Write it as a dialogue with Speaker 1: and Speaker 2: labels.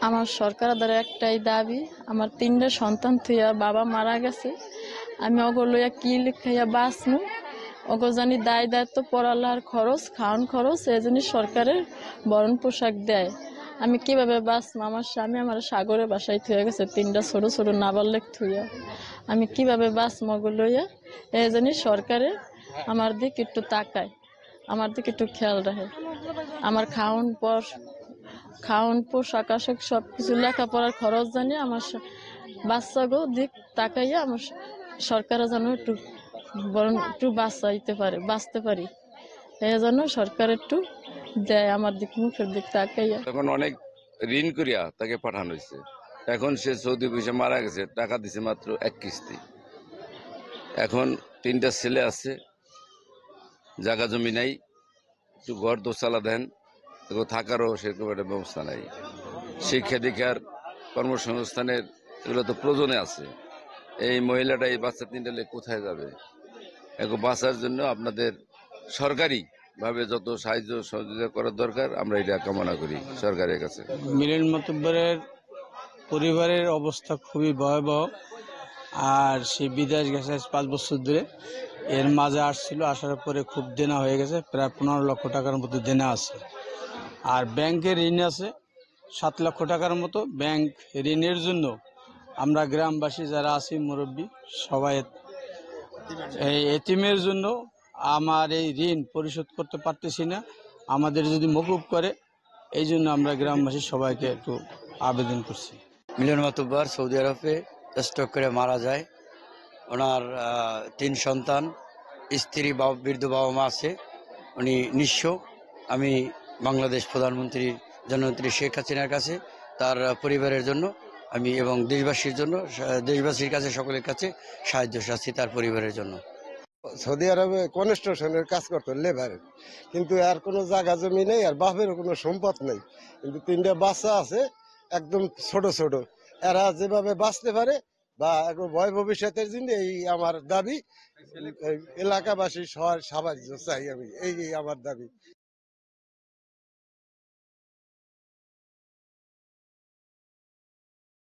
Speaker 1: আমার সরকার দ্বারা একটাই দাবি, আমার 3টা সন্তান থুইয়া বাবা মারা গেছে, আমি অগো লইয়া কি লিখাইয়া বাঁচমু, অগো জানি দায় দায়িত্ব পড়ালার খরচ খাওয়ান খরচ এই জন্য সরকারের বরণ পোশাক দেয়। আমি কিভাবে বাঁচমু? আমার স্বামী আমার সাগরে বাসায় থুয়ে গেছে 3টা ছোট ছোট নাবালক থুইয়া, আমি কিভাবে বাঁচমু অগো লইয়া? এই জন্য সরকারে আমার দিক একটু তাকায়, আমার দিকে একটু খেয়াল রাখে। আমার খাওন পোশাক আশাক সবকিছু লেখাপড়ার খরচ জানি আমার বাচ্চাগো দিক তাকাইয়া আমার সরকার যেন একটু বরং একটু বাঁচতে পারি এই জন্য সরকার একটু দেয় আমার দিক, মুখের দিক তাকাইয়া।
Speaker 2: তখন অনেক ঋণ করিয়া তাকে পাঠানো হয়েছে। এখন সে সৌদি পয়সা মারা গেছে, টাকা দিছে মাত্র 1 কিস্তি। এখন 3টা ছেলে আছে, জায়গা জমি নাই, একটু ঘর দোচালা দেন, থাকারও সেরকম একটা ব্যবস্থা নাই। শিক্ষা দীক্ষার কর্মসংস্থানের এগুলো তো প্রয়োজনে আছে। এই মহিলাটা এই বাচ্চা 3টা লেগে কোথায় যাবে? এখন বাঁচার জন্য আপনাদের সরকারি ভাবে যত সাহায্য সহযোগিতা করার দরকার আমরা এটা কামনা করি সরকারের কাছে।
Speaker 3: মিলন মাতুব্বরের পরিবারের অবস্থা খুবই ভয়াবহ। আর সে বিদেশ গেছে 5 বছর ধরে। এর মাঝে আসছিল, আসার পরে খুব দেনা হয়ে গেছে, প্রায় 15 লক্ষ টাকার মতো দেনা আছে। আর ব্যাংকের ঋণ আছে 7 লক্ষ টাকার মতো। ব্যাংক ঋণের জন্য আমরা গ্রামবাসী যারা আছি মুরব্বী সবাই এই এতিমের জন্য আমার এই ঋণ পরিশোধ করতে পারতেছি না, আমাদের যদি মকুব করে, এই জন্য আমরা গ্রামবাসী সবাইকে একটু আবেদন করছি।
Speaker 4: মিলন মাতুব্বর সৌদি আরবে স্ট্রোক করে মারা যায়। ওনার 3 সন্তান, স্ত্রী, বৃদ্ধ বাবা মা আছে, উনি নিঃস্ব। আমি বাংলাদেশ প্রধানমন্ত্রীর জননেত্রী শেখ হাসিনার কাছে তার পরিবারের জন্য আমি এবং দেশবাসীর কাছে সকলের কাছে সাহায্য চাচ্ছি তার পরিবারের জন্য।
Speaker 5: সৌদি আরবে কনস্ট্রাকশনের কাজ করতো লেবারের, কিন্তু আর কোনো জায়গা জমি নেই, আর বাপেরও কোনো সম্পদ নেই, কিন্তু 3টা বাচ্চা আছে একদম ছোট ছোট। এরা যেভাবে বাঁচতে পারে বা একটু ভয় ভবিষ্যতের জন্য এই আমার দাবি, এলাকাবাসী সবার সাহায্য চাই আমি, এই আমার দাবি।